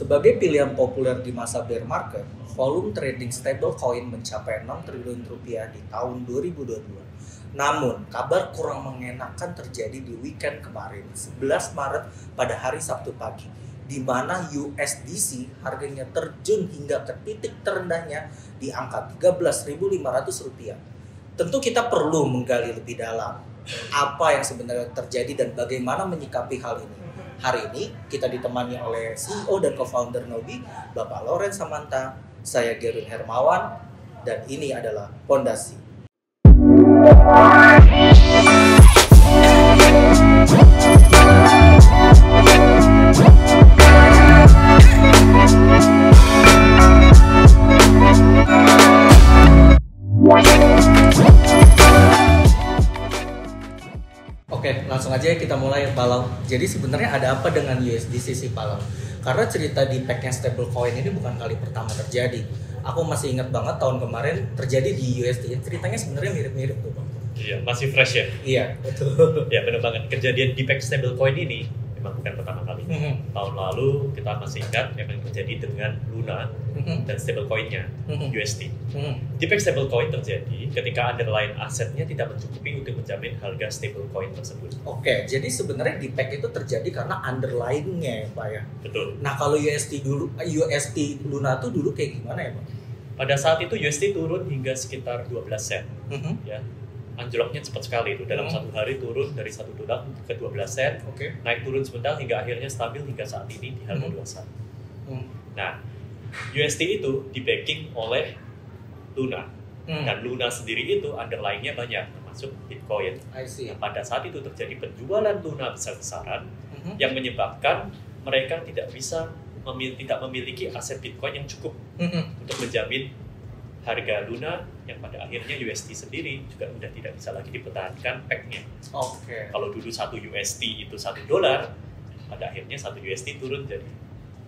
Sebagai pilihan populer di masa bear market, volume trading stablecoin mencapai 6 triliun rupiah di tahun 2022. Namun, kabar kurang mengenakan terjadi di weekend kemarin, 11 Maret pada hari Sabtu pagi, di mana USDC harganya terjun hingga ke titik terendahnya di angka Rp13.500. Tentu kita perlu menggali lebih dalam apa yang sebenarnya terjadi dan bagaimana menyikapi hal ini. Hari ini kita ditemani oleh CEO dan co-founder Nobi, Bapak Loren Samanta, saya Gerun Hermawan, dan ini adalah Pondasi. Oke, langsung aja kita mulai Palau. Jadi sebenarnya ada apa dengan USDC sih Palau? Karena cerita di packnya stablecoin ini bukan kali pertama terjadi. Aku masih ingat banget tahun kemarin terjadi di USD. Ceritanya sebenarnya mirip-mirip tuh Bang. Iya, masih fresh ya? Iya, betul. Ya, benar banget. Kejadian di pack stablecoin ini memang bukan pertama kali. Tahun lalu kita masih ingat yang terjadi dengan Luna dan stablecoinnya USD. Di pack stablecoin terjadi ketika underlying asetnya tidak mencukupi untuk menjamin harga stablecoin tersebut. Oke, jadi sebenarnya di pack itu terjadi karena underlying-nya ya Pak ya? Betul. Nah kalau USD Luna tuh dulu kayak gimana ya Pak? Pada saat itu USD turun hingga sekitar 12 sen. Ya. Anjloknya cepat sekali itu, dalam satu hari turun dari $1 ke 12 sen, naik turun sebentar hingga akhirnya stabil hingga saat ini di harga 2 sen. Nah, USD itu di-backing oleh Luna, dan Luna sendiri itu underlying-nya banyak, termasuk Bitcoin. Nah, pada saat itu terjadi penjualan Luna besar-besaran yang menyebabkan mereka tidak memiliki aset Bitcoin yang cukup untuk menjamin harga Luna yang pada akhirnya USD sendiri juga sudah tidak bisa lagi dipertahankan pack-nya. Kalau dulu 1 USD itu $1, pada akhirnya 1 USD turun jadi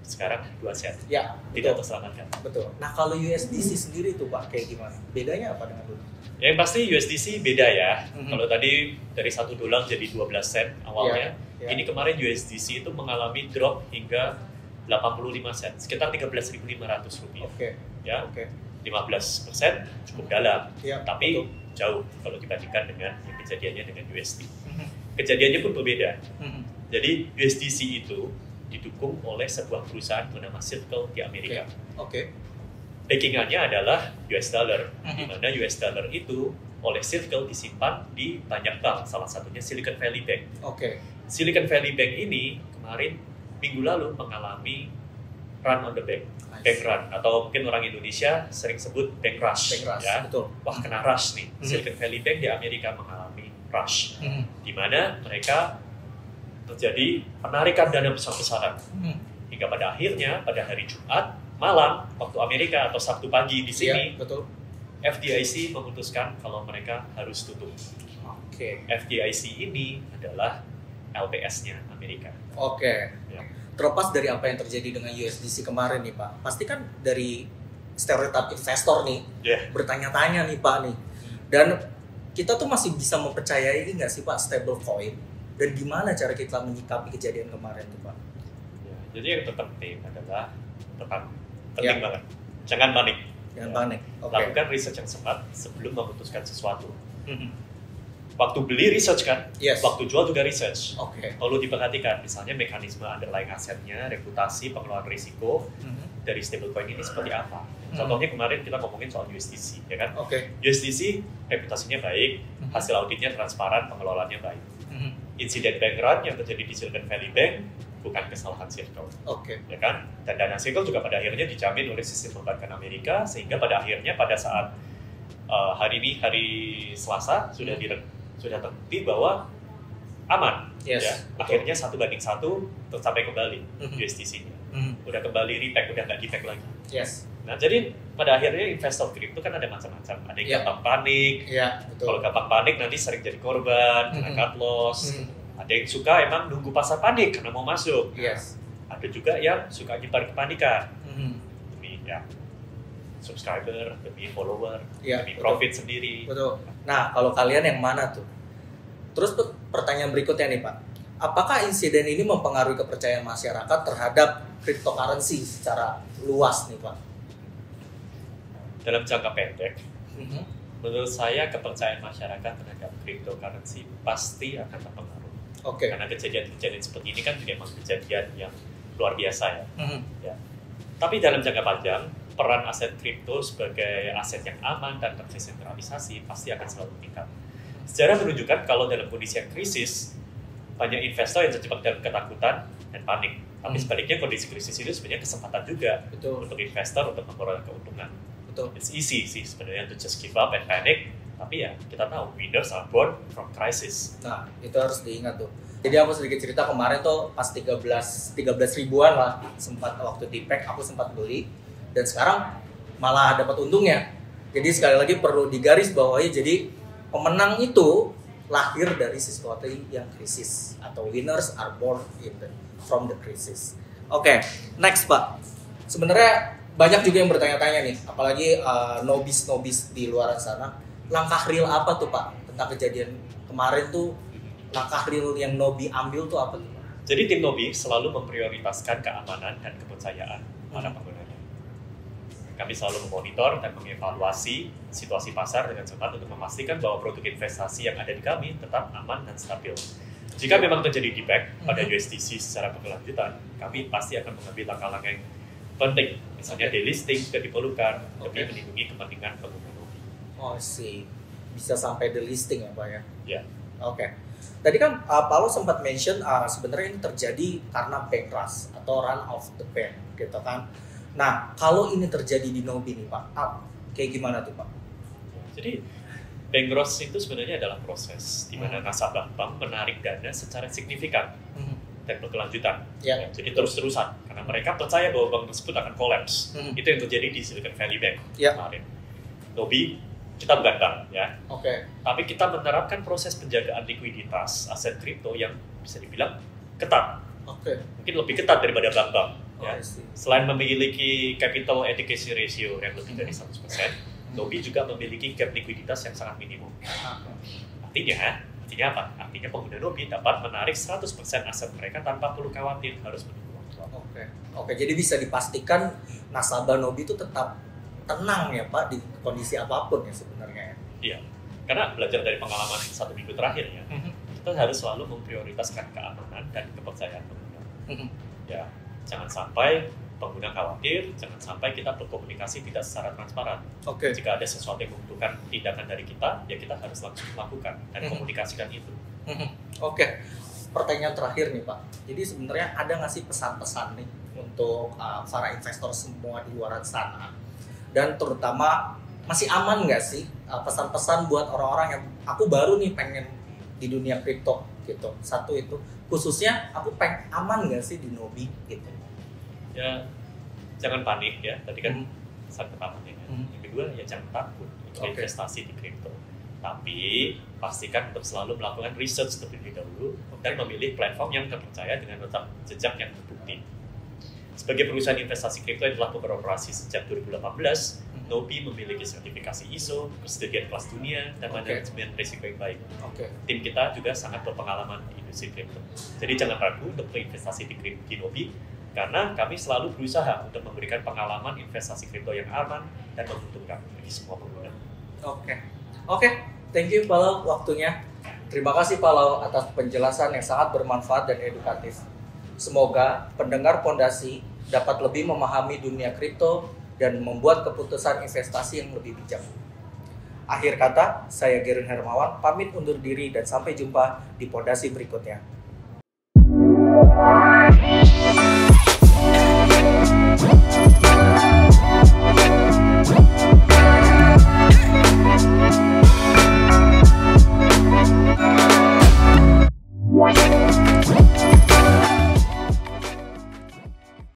sekarang 2 sen. Ya, tidak terselamatkan. Betul. Nah kalau USDC sendiri itu Pak kayak gimana? Bedanya apa dengan Luna? Yang pasti USDC beda ya. Kalau tadi dari $1 jadi 12 sen awalnya, ini kemarin USDC itu mengalami drop hingga 85 sen, sekitar Rp13.500. Ya. 15% cukup dalam, tapi jauh kalau dibandingkan dengan yang kejadiannya dengan USD. Kejadiannya pun berbeda. Jadi USDC itu didukung oleh sebuah perusahaan bernama Circle di Amerika. Backingannya adalah US dollar, di mana US dollar itu oleh Circle disimpan di banyak bank, salah satunya Silicon Valley Bank. Silicon Valley Bank ini kemarin minggu lalu mengalami run on the bank run, atau mungkin orang Indonesia sering sebut bank rush. Ya. Betul. Wah, kena rush nih. Silicon Valley Bank di Amerika mengalami rush, di mana mereka terjadi penarikan dana besar-besaran. Hingga pada akhirnya pada hari Jumat malam waktu Amerika atau Sabtu pagi di sini, FDIC memutuskan kalau mereka harus tutup. FDIC ini adalah LPS-nya Amerika. Ya. Terlepas dari apa yang terjadi dengan USDC kemarin nih Pak, pasti kan dari stereotip investor nih bertanya-tanya nih Pak nih, dan kita tuh masih bisa mempercayai nggak sih Pak stablecoin, dan gimana cara kita menyikapi kejadian kemarin tuh Pak? Ya, jadi yang terpenting adalah penting banget, jangan panik. Lakukan research yang cepat sebelum memutuskan sesuatu. Waktu beli research kan, waktu jual juga research. Kalau diperhatikan, misalnya mekanisme underlying asetnya, reputasi, pengelolaan risiko dari stablecoin ini seperti apa. Contohnya kemarin kita ngomongin soal USDC, ya kan? USDC reputasinya baik, hasil auditnya transparan, pengelolaannya baik. Insiden bank run yang terjadi di Silicon Valley Bank bukan kesalahan Circle, ya kan? Dan dana Circle juga pada akhirnya dijamin oleh sistem perbankan Amerika, sehingga pada akhirnya pada saat hari ini, hari Selasa, sudah terbukti bahwa aman. Akhirnya 1:1 tercapai kembali USDC-nya. Udah kembali repack, udah nggak di-pack lagi. Nah, jadi pada akhirnya investor kripto kan ada macam-macam. Ada yang gampang panik. Kalau gampang panik nanti sering jadi korban, kena cut loss. Ada yang suka emang nunggu pasar panik karena mau masuk. Ada juga yang suka nyebar kepanikan. Demi subscriber, demi follower, demi profit sendiri. Nah, kalau kalian yang mana tuh? Terus pertanyaan berikutnya nih Pak, apakah insiden ini mempengaruhi kepercayaan masyarakat terhadap cryptocurrency secara luas nih Pak? Dalam jangka pendek, menurut saya kepercayaan masyarakat terhadap cryptocurrency pasti akan terpengaruh. Karena kejadian-kejadian seperti ini kan memang kejadian yang luar biasa ya. Ya. Tapi dalam jangka panjang, peran aset kripto sebagai aset yang aman dan terdesentralisasi pasti akan selalu meningkat. Sejarah menunjukkan kalau dalam kondisi yang krisis, banyak investor yang terjebak dalam ketakutan dan panik. Tapi sebaliknya kondisi krisis itu sebenarnya kesempatan juga untuk investor untuk memperoleh keuntungan. It's easy sih sebenarnya to just give up and panic, tapi ya kita tahu winners are born from crisis. Nah itu harus diingat tuh. Jadi aku sedikit cerita kemarin tuh pas 13 ribuan lah sempat waktu di pack aku sempat beli dan sekarang malah dapat untungnya. Jadi sekali lagi perlu digaris bawahi, jadi pemenang itu lahir dari sesuatu yang krisis atau winners are born from the crisis. Oke, next Pak. Sebenarnya banyak juga yang bertanya-tanya nih, apalagi nobis di luar sana. Langkah real apa tuh Pak tentang kejadian kemarin tuh? Langkah real yang Nobi ambil tuh apa tuh Pak? Jadi tim Nobi selalu memprioritaskan keamanan dan kepercayaan para penggunanya. Kami selalu memonitor dan mengevaluasi situasi pasar dengan cepat untuk memastikan bahwa produk investasi yang ada di kami tetap aman dan stabil. Jika memang terjadi defect pada USDC secara berkelanjutan, kami pasti akan mengambil langkah-langkah yang penting, misalnya delisting jika diperlukan demi melindungi kepentingan pengguna Nobi. Oh sih, bisa sampai delisting ya Pak ya? Ya. Oke. Tadi kan Paulo sempat mention sebenarnya ini terjadi karena bank rush atau run off the bank gitu kan. Nah kalau ini terjadi di Nobi nih Pak, kayak gimana tuh Pak? Jadi bank rush itu sebenarnya adalah proses di mana nasabah bank menarik dana secara signifikan dan berkelanjutan. Ya, jadi terus-terusan karena mereka percaya bahwa bank tersebut akan collapse. Itu yang terjadi di Silicon Valley Bank kemarin. Nobi kita bukan bank ya. Tapi kita menerapkan proses penjagaan likuiditas aset kripto yang bisa dibilang ketat. Mungkin lebih ketat daripada bank-bank. Ya. Selain memiliki capital adequacy ratio yang lebih dari 100%, Nobi juga memiliki gap likuiditas yang sangat minimum. Artinya apa? Artinya pengguna Nobi dapat menarik 100% aset mereka tanpa perlu khawatir harus menunggu waktu. Oke, jadi bisa dipastikan nasabah Nobi itu tetap tenang ya Pak di kondisi apapun ya sebenarnya. Iya, karena belajar dari pengalaman 1 minggu terakhir ya, kita harus selalu memprioritaskan keamanan dan kepercayaan pengguna. Ya, jangan sampai pengguna khawatir, jangan sampai kita berkomunikasi tidak secara transparan. Jika ada sesuatu yang membutuhkan tindakan dari kita, ya kita harus langsung lakukan dan komunikasikan itu. Pertanyaan terakhir nih Pak. Jadi sebenarnya ada nggak sih pesan-pesan nih untuk para investor semua di luar sana? Dan terutama masih aman nggak sih pesan-pesan buat orang-orang yang aku baru nih pengen di dunia kripto gitu. Satu itu, khususnya aku pengen aman nggak sih di Nobi gitu. Ya jangan panik ya, tadi kan pesan pertama ya. Yang kedua ya jangan takut untuk investasi di kripto. Tapi pastikan untuk selalu melakukan research terlebih dahulu dan memilih platform yang terpercaya dengan rekam jejak yang terbukti. Sebagai perusahaan investasi kripto yang telah beroperasi sejak 2018, Nobi memiliki sertifikasi ISO, persediaan kelas dunia, dan manajemen risiko yang baik. Tim kita juga sangat berpengalaman di industri kripto. Jadi jangan ragu untuk berinvestasi di Nobi, karena kami selalu berusaha untuk memberikan pengalaman investasi kripto yang aman dan menguntungkan bagi semua pengguna. Thank you Paulo waktunya. Terima kasih Paulo atas penjelasan yang sangat bermanfaat dan edukatif. Semoga pendengar Pondasi dapat lebih memahami dunia kripto dan membuat keputusan investasi yang lebih bijak. Akhir kata, saya Gerun Hermawan pamit undur diri dan sampai jumpa di Pondasi berikutnya.